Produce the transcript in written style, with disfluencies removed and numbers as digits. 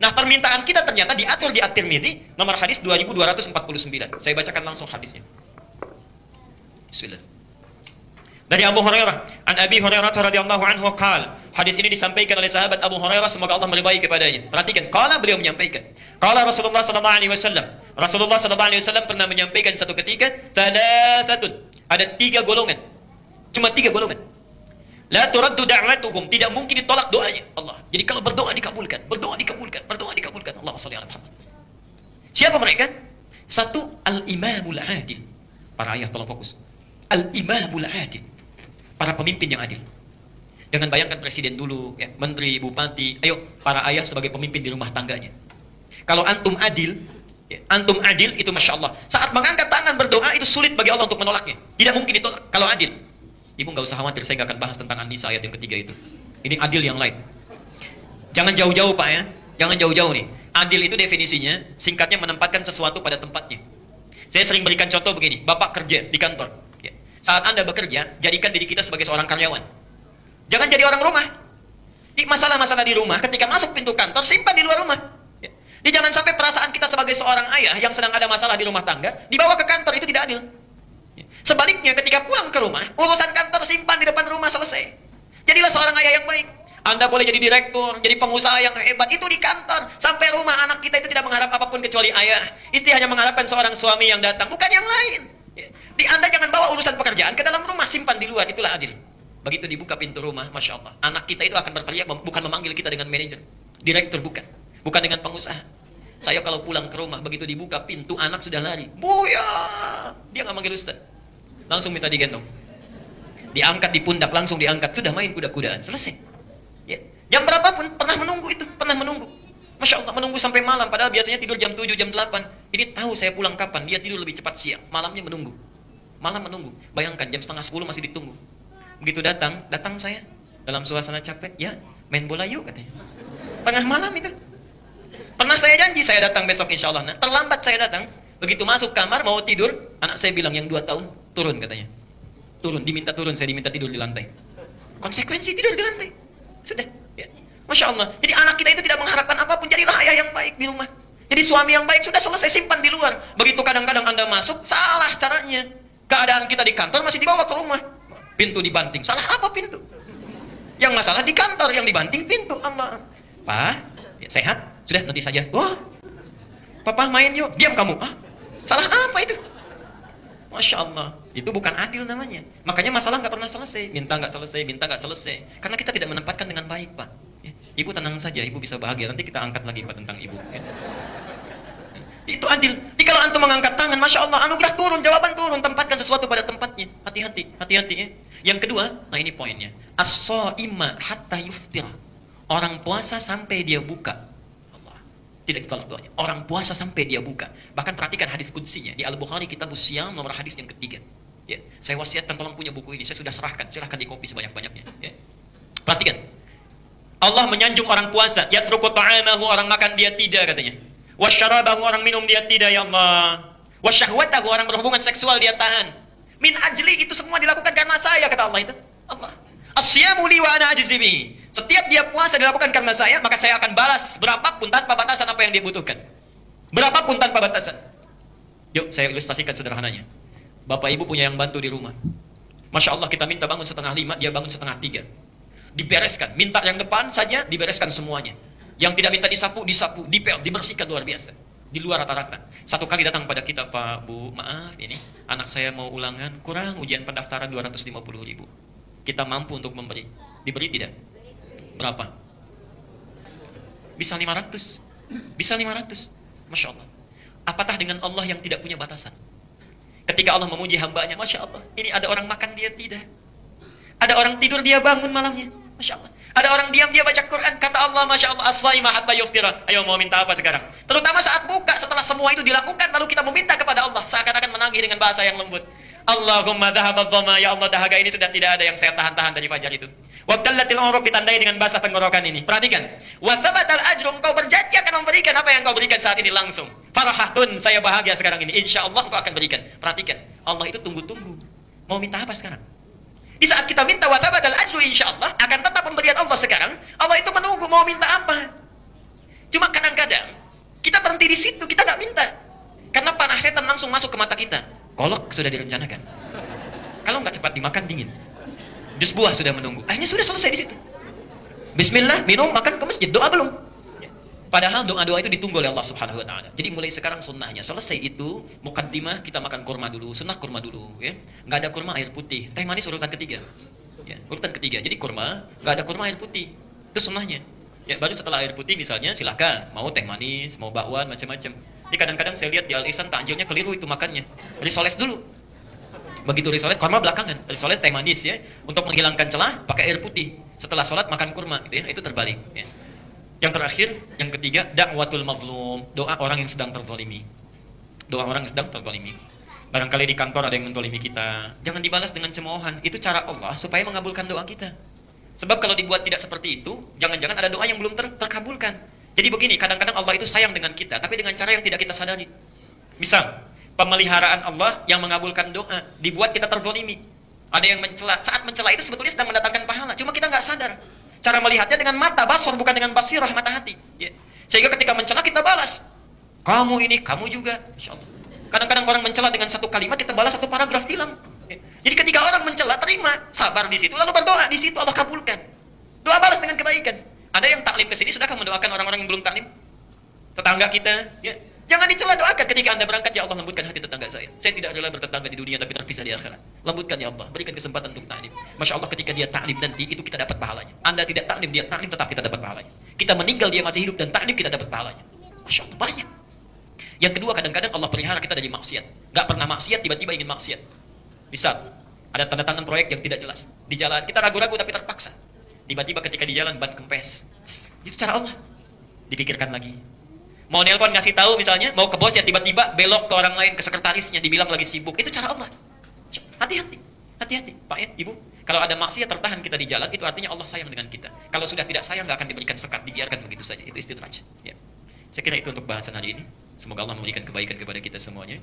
Nah, permintaan kita ternyata diatur di At-Tirmidzi, nomor hadis 2249. Saya bacakan langsung hadisnya. Bismillah. Dari Abu Hurairah, an Abi Hurairah radhiyallahu anhu qala, hadis ini disampaikan oleh sahabat Abu Hurairah, semoga Allah meridai kepadanya. Perhatikan, qala, beliau menyampaikan, qala Rasulullah sallallahu alaihi wasallam. Rasulullah sallallahu alaihi wasallam pernah menyampaikan satu ketika, thalathatun, ada 3 golongan. Cuma 3 golongan. La turaddu da'watuhum, tidak mungkin ditolak doanya Allah. Jadi kalau berdoa dikabulkan, berdoa dikabulkan, berdoa dikabulkan. Allahumma shalli ala Muhammad. Siapa mereka? Satu, al-imamul adil. Para ayah tolong fokus. Al-imamul adil. Para pemimpin yang adil. Jangan bayangkan presiden dulu, ya, menteri, bupati. Ayo, para ayah sebagai pemimpin di rumah tangganya. Kalau antum adil, ya, antum adil itu Masya Allah. Saat mengangkat tangan berdoa itu sulit bagi Allah untuk menolaknya. Tidak mungkin ditolak kalau adil. Ibu nggak usah khawatir, saya nggak akan bahas tentang An-Nisa ayat yang ketiga itu. Ini adil yang lain. Jangan jauh-jauh Pak ya. Jangan jauh-jauh nih. Adil itu definisinya, singkatnya menempatkan sesuatu pada tempatnya. Saya sering berikan contoh begini. Bapak kerja di kantor. Ya. Saat Anda bekerja, jadikan diri kita sebagai seorang karyawan. Jangan jadi orang rumah. Di masalah-masalah di rumah, ketika masuk pintu kantor, simpan di luar rumah. Ya. Jadi jangan sampai perasaan kita sebagai seorang ayah yang sedang ada masalah di rumah tangga, dibawa ke kantor, itu tidak adil. Ya. Sebaliknya, ketika pulang ke rumah, urusan kantor simpan di depan rumah, selesai. Jadilah seorang ayah yang baik. Anda boleh jadi direktur, jadi pengusaha yang hebat, itu di kantor. Sampai rumah anak kita itu tidak mengharap apapun kecuali ayah. Istri hanya mengharapkan seorang suami yang datang, bukan yang lain. Ya. Di Anda jangan bawa urusan pekerjaan ke dalam rumah, simpan di luar, itulah adil. Begitu dibuka pintu rumah, Masya Allah, anak kita itu akan berteriak, bukan memanggil kita dengan manajer, direktur, bukan dengan pengusaha. Saya kalau pulang ke rumah, begitu dibuka pintu, anak sudah lari, Buya, dia nggak manggil Ustaz, langsung minta digendong, diangkat di pundak, langsung diangkat, sudah main kuda-kudaan, selesai. Ya. Jam berapapun, pernah menunggu itu, pernah menunggu. Masya Allah, menunggu sampai malam, padahal biasanya tidur jam 7, jam 8. Ini tahu saya pulang kapan, dia tidur lebih cepat siang, malamnya menunggu. Malam menunggu, bayangkan jam setengah 10 masih ditunggu. Begitu datang saya dalam suasana capek, ya main bola yuk katanya. Tengah malam itu. Pernah saya janji saya datang besok insya Allah. Nah, terlambat saya datang. Begitu masuk kamar mau tidur, anak saya bilang yang 2 tahun turun katanya. Turun, diminta turun, saya diminta tidur di lantai. Konsekuensi tidur di lantai. Sudah. Ya. Masya Allah. Jadi anak kita itu tidak mengharapkan apapun. Jadilah ayah yang baik di rumah. Jadi suami yang baik sudah selesai, simpan di luar. Begitu kadang-kadang Anda masuk, salah caranya. Keadaan kita di kantor masih dibawa ke rumah. Pintu dibanting. Salah apa pintu? Yang masalah di kantor, yang dibanting pintu. Allah. Pak, ya, sehat? Sudah, nanti saja. Wah, Papa main yuk. Diam kamu. Ah, salah apa itu? Masya Allah. Itu bukan adil namanya. Makanya masalah nggak pernah selesai. Minta nggak selesai, minta nggak selesai. Karena kita tidak menempatkan dengan baik, Pak. Ya, Ibu tenang saja, Ibu bisa bahagia. Nanti kita angkat lagi Pak tentang Ibu. Ya. Itu adil. Jadi kalau antum mengangkat tangan, Masya Allah, anugerah turun, jawaban turun, tempatkan sesuatu pada tempatnya. Hati-hati, hati-hati ya. Yang kedua, nah ini poinnya. As-shaima hatta yuftir. Orang puasa sampai dia buka. Allah. Tidak ditolak doanya. Orang puasa sampai dia buka. Bahkan perhatikan hadis qudsinya di Al-Bukhari kitab Siyam nomor hadis yang ketiga. Ya, saya wasiatkan tolong punya buku ini. Saya sudah serahkan. Silahkan dikopi sebanyak-banyaknya. Ya. Perhatikan. Allah menyanjung orang puasa. Yatruku ta'amahu, orang makan dia tidak katanya. Wasyarabahu, orang minum dia tidak ya Allah. Wasyahwatahu, orang berhubungan seksual dia tahan. Min ajli, itu semua dilakukan karena saya, kata Allah itu. Allah. Asyamu li wa ana ajzi bihi. Setiap dia puasa dilakukan karena saya, maka saya akan balas berapapun tanpa batasan apa yang dia butuhkan. Berapapun tanpa batasan. Yuk, saya ilustrasikan sederhananya. Bapak ibu punya yang bantu di rumah. Masya Allah, kita minta bangun 4:30, dia bangun 2:30. Dibereskan. Minta yang depan saja, dibereskan semuanya. Yang tidak minta disapu, disapu, dipel, dibersihkan luar biasa. Di luar rata-rata. Satu kali datang pada kita, Pak, Bu, maaf ini, anak saya mau ulangan, kurang ujian pendaftaran 250.000. Kita mampu untuk memberi. Diberi tidak? Berapa? Bisa 500. Bisa 500. Masya Allah. Apatah dengan Allah yang tidak punya batasan? Ketika Allah memuji hambanya, Masya Allah, ini ada orang makan dia tidak. Ada orang tidur dia bangun malamnya. Masya Allah. Ada orang diam dia baca Quran. Kata Allah, Masya Allah, as-shaima hatta yuftira. Ayo mau minta apa sekarang? Terutama saat buka, setelah semua itu dilakukan, lalu kita meminta kepada Allah. Seakan-akan menagih dengan bahasa yang lembut. Allahumma dhahabad dhama. Ya Allah, dahaga ini sudah tidak ada yang saya tahan-tahan dari fajar itu. Wa qallatil uruq, ditandai dengan basah tenggorokan ini. Perhatikan. Wa thabatal ajru, engkau berjanji akan memberikan apa yang kau berikan saat ini langsung. Farahatun, saya bahagia sekarang ini. Insya Allah engkau akan berikan. Perhatikan. Allah itu tunggu-tunggu. Mau minta apa sekarang? Di saat kita minta watabadal ajru insya Allah, akan tetap pemberian Allah sekarang. Allah itu menunggu mau minta apa. Cuma kadang-kadang terkadang kita berhenti di situ, kita nggak minta. Karena panah setan langsung masuk ke mata kita. Kolok sudah direncanakan. Kalau nggak cepat dimakan dingin. Jus buah sudah menunggu. Akhirnya sudah selesai di situ. Bismillah, minum, makan, ke masjid, doa belum. Padahal doa-doa itu ditunggu oleh Allah Subhanahu wa taala. Jadi mulai sekarang sunnahnya. Selesai itu, mukaddimah kita makan kurma dulu, sunnah kurma dulu, ya. Nggak ada kurma air putih. Teh manis urutan ketiga. Ya, urutan ketiga. Jadi kurma, nggak ada kurma air putih. Itu sunnahnya. Ya, baru setelah air putih misalnya silahkan mau teh manis, mau bakwan, macam-macam. Jadi kadang-kadang saya lihat di Al Ihsan takjilnya keliru itu makannya. Risoles dulu. Begitu risoles, kurma belakangan. Risoles teh manis ya, untuk menghilangkan celah pakai air putih. Setelah sholat makan kurma, gitu ya. Itu terbalik. Ya. Yang terakhir, yang ketiga, da'watul mazlum, doa orang yang sedang terzalimi. Doa orang yang sedang terzalimi. Barangkali di kantor ada yang menzalimi kita, jangan dibalas dengan cemoohan. Itu cara Allah supaya mengabulkan doa kita. Sebab kalau dibuat tidak seperti itu, jangan-jangan ada doa yang belum terkabulkan. Jadi begini, kadang-kadang Allah itu sayang dengan kita, tapi dengan cara yang tidak kita sadari. Misal, pemeliharaan Allah yang mengabulkan doa, dibuat kita terzalimi. Ada yang mencela, saat mencela itu sebetulnya sedang mendatangkan pahala, cuma kita nggak sadar. Cara melihatnya dengan mata, basor, bukan dengan basirah, mata hati. Ya. Sehingga ketika mencela kita balas. Kamu ini, kamu juga. Insya Allah. Kadang-kadang orang mencela dengan satu kalimat, kita balas satu paragraf hilang. Ya. Jadi ketika orang mencela, terima, sabar di situ, lalu berdoa di situ, Allah kabulkan. Doa balas dengan kebaikan. Ada yang taklim ke sini, sudahkah mendoakan orang-orang yang belum taklim? Tetangga kita, ya. Jangan dicela, doakan ketika Anda berangkat, ya Allah lembutkan hati tetangga saya. Saya tidak rela bertetangga di dunia tapi terpisah di akhirat. Lembutkan ya Allah, berikan kesempatan untuk taklim. Masya Allah ketika dia taklim nanti itu kita dapat pahalanya. Anda tidak taklim, dia taklim, tetap kita dapat pahalanya. Kita meninggal, dia masih hidup dan taklim, kita dapat pahalanya. Masya Allah banyak. Yang kedua, kadang-kadang Allah pelihara kita dari maksiat. Gak pernah maksiat, tiba-tiba ingin maksiat. Misal, ada tanda tangan proyek yang tidak jelas. Di jalan, kita ragu-ragu tapi terpaksa. Tiba-tiba ketika di jalan ban kempes. Itu cara Allah. Dipikirkan lagi. Mau nelpon ngasih tahu misalnya, mau ke bos ya tiba-tiba belok ke orang lain, ke sekretarisnya, dibilang lagi sibuk. Itu cara Allah. Hati-hati. Hati-hati, Pak ya, Ibu. Kalau ada maksiat tertahan kita di jalan, itu artinya Allah sayang dengan kita. Kalau sudah tidak sayang, nggak akan diberikan sekat, dibiarkan begitu saja. Itu istidraj. Ya. Saya kira itu untuk bahasan hari ini. Semoga Allah memberikan kebaikan kepada kita semuanya.